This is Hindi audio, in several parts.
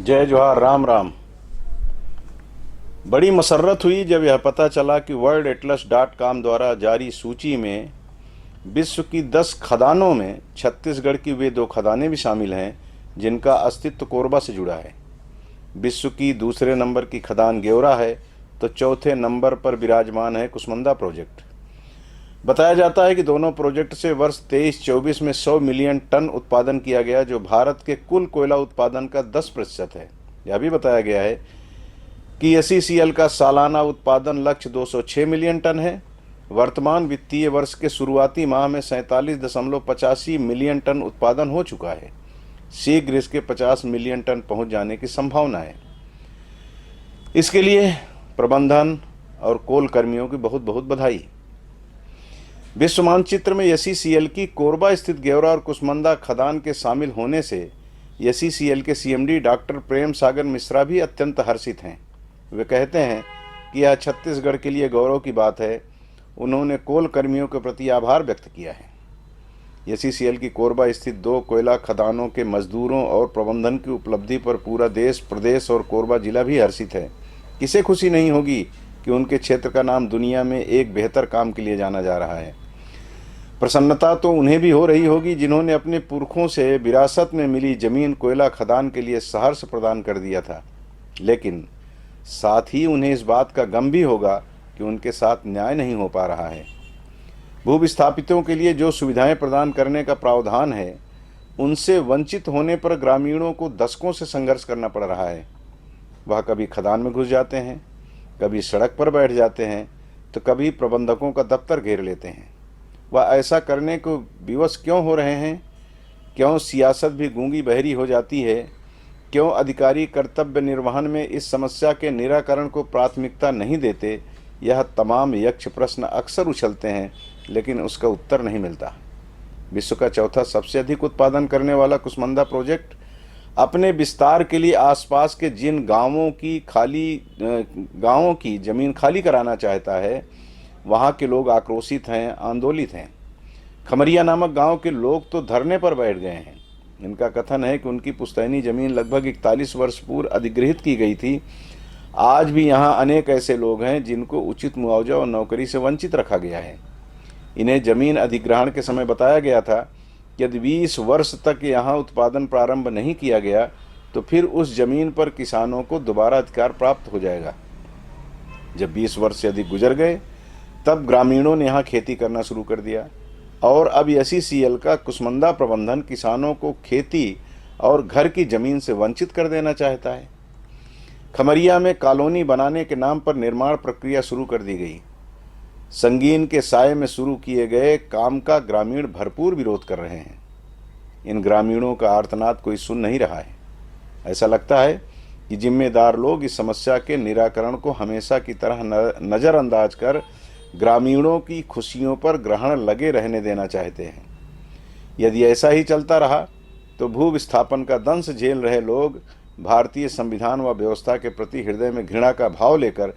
जय जोहार, राम राम। बड़ी मसर्रत हुई जब यह पता चला कि worldatlas.com द्वारा जारी सूची में विश्व की 10 खदानों में छत्तीसगढ़ की वे 2 खदानें भी शामिल हैं जिनका अस्तित्व कोरबा से जुड़ा है। विश्व की दूसरे नंबर की खदान गेवरा है तो चौथे नंबर पर विराजमान है कुसमुंदा प्रोजेक्ट। बताया जाता है कि दोनों प्रोजेक्ट से वर्ष 23-24 में 100 मिलियन टन उत्पादन किया गया, जो भारत के कुल कोयला उत्पादन का 10% है। यह भी बताया गया है कि एसईसीएल का सालाना उत्पादन लक्ष्य 206 मिलियन टन है। वर्तमान वित्तीय वर्ष के शुरुआती माह में 47.85 मिलियन टन उत्पादन हो चुका है। शीघ्र इसके 50 मिलियन टन पहुंच जाने की संभावना है। इसके लिए प्रबंधन और कोल कर्मियों की बहुत बहुत बधाई। विश्व मानचित्र में एसईसीएल की कोरबा स्थित गेवरा और कुसमुंदा खदान के शामिल होने से एसईसीएल के सीएमडी डॉक्टर प्रेम सागर मिश्रा भी अत्यंत हर्षित हैं। वे कहते हैं कि यह छत्तीसगढ़ के लिए गौरव की बात है। उन्होंने कोल कर्मियों के प्रति आभार व्यक्त किया है। एसईसीएल की कोरबा स्थित 2 कोयला खदानों के मजदूरों और प्रबंधन की उपलब्धि पर पूरा देश, प्रदेश और कोरबा जिला भी हर्षित है। किसे खुशी नहीं होगी कि उनके क्षेत्र का नाम दुनिया में एक बेहतर काम के लिए जाना जा रहा है। प्रसन्नता तो उन्हें भी हो रही होगी जिन्होंने अपने पुरखों से विरासत में मिली जमीन कोयला खदान के लिए सहर्ष प्रदान कर दिया था, लेकिन साथ ही उन्हें इस बात का गम भी होगा कि उनके साथ न्याय नहीं हो पा रहा है। भूविस्थापितों के लिए जो सुविधाएं प्रदान करने का प्रावधान है, उनसे वंचित होने पर ग्रामीणों को दशकों से संघर्ष करना पड़ रहा है। वह कभी खदान में घुस जाते हैं, कभी सड़क पर बैठ जाते हैं, तो कभी प्रबंधकों का दफ्तर घेर लेते हैं। वह ऐसा करने को विवश क्यों हो रहे हैं? क्यों सियासत भी गूंगी बहरी हो जाती है? क्यों अधिकारी कर्तव्य निर्वहन में इस समस्या के निराकरण को प्राथमिकता नहीं देते? यह तमाम यक्ष प्रश्न अक्सर उछलते हैं, लेकिन उसका उत्तर नहीं मिलता। विश्व का चौथा सबसे अधिक उत्पादन करने वाला कुसमुंदा प्रोजेक्ट अपने विस्तार के लिए आसपास के जिन गांवों की जमीन खाली कराना चाहता है, वहाँ के लोग आक्रोशित हैं, आंदोलित हैं। खमरिया नामक गांव के लोग तो धरने पर बैठ गए हैं। इनका कथन है कि उनकी पुश्तैनी जमीन लगभग 41 वर्ष पूर्व अधिग्रहित की गई थी। आज भी यहाँ अनेक ऐसे लोग हैं जिनको उचित मुआवजा और नौकरी से वंचित रखा गया है। इन्हें जमीन अधिग्रहण के समय बताया गया था कि यदि 20 वर्ष तक यहाँ उत्पादन प्रारंभ नहीं किया गया तो फिर उस जमीन पर किसानों को दोबारा अधिकार प्राप्त हो जाएगा। जब 20 वर्ष से अधिक गुजर गए तब ग्रामीणों ने यहाँ खेती करना शुरू कर दिया और अब एसईसीएल का कुसमुंदा प्रबंधन किसानों को खेती और घर की जमीन से वंचित कर देना चाहता है। खमरिया में कॉलोनी बनाने के नाम पर निर्माण प्रक्रिया शुरू कर दी गई। संगीन के साये में शुरू किए गए काम का ग्रामीण भरपूर विरोध कर रहे हैं। इन ग्रामीणों का आर्तनाद कोई सुन नहीं रहा है। ऐसा लगता है कि जिम्मेदार लोग इस समस्या के निराकरण को हमेशा की तरह नज़रअंदाज कर ग्रामीणों की खुशियों पर ग्रहण लगे रहने देना चाहते हैं। यदि ऐसा ही चलता रहा तो भू विस्थापन का दंश झेल रहे लोग भारतीय संविधान व व्यवस्था के प्रति हृदय में घृणा का भाव लेकर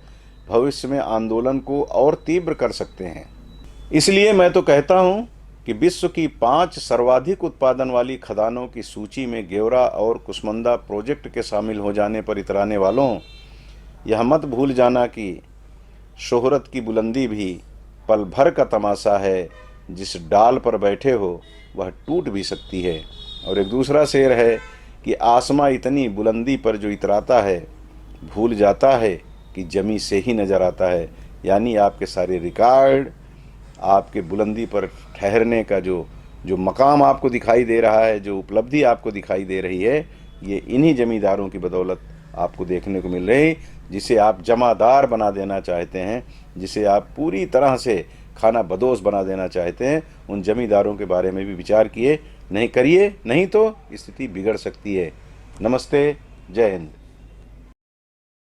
भविष्य में आंदोलन को और तीव्र कर सकते हैं। इसलिए मैं तो कहता हूँ कि विश्व की 5 सर्वाधिक उत्पादन वाली खदानों की सूची में गेवरा और कुसमुंदा प्रोजेक्ट के शामिल हो जाने पर इतराने वालों, यह मत भूल जाना कि शोहरत की बुलंदी भी पल भर का तमाशा है। जिस डाल पर बैठे हो वह टूट भी सकती है। और एक दूसरा शेर है कि आसमां इतनी बुलंदी पर जो इतराता है भूल जाता है कि जमी से ही नज़र आता है। यानी आपके सारे रिकॉर्ड, आपके बुलंदी पर ठहरने का जो मकाम आपको दिखाई दे रहा है, जो उपलब्धि आपको दिखाई दे रही है, ये इन्हीं जमींदारों की बदौलत आपको देखने को मिल रही, जिसे आप जमादार बना देना चाहते हैं, जिसे आप पूरी तरह से खाना बदोश बना देना चाहते हैं। उन जमींदारों के बारे में भी विचार करिए, नहीं तो स्थिति बिगड़ सकती है। नमस्ते, जय हिंद।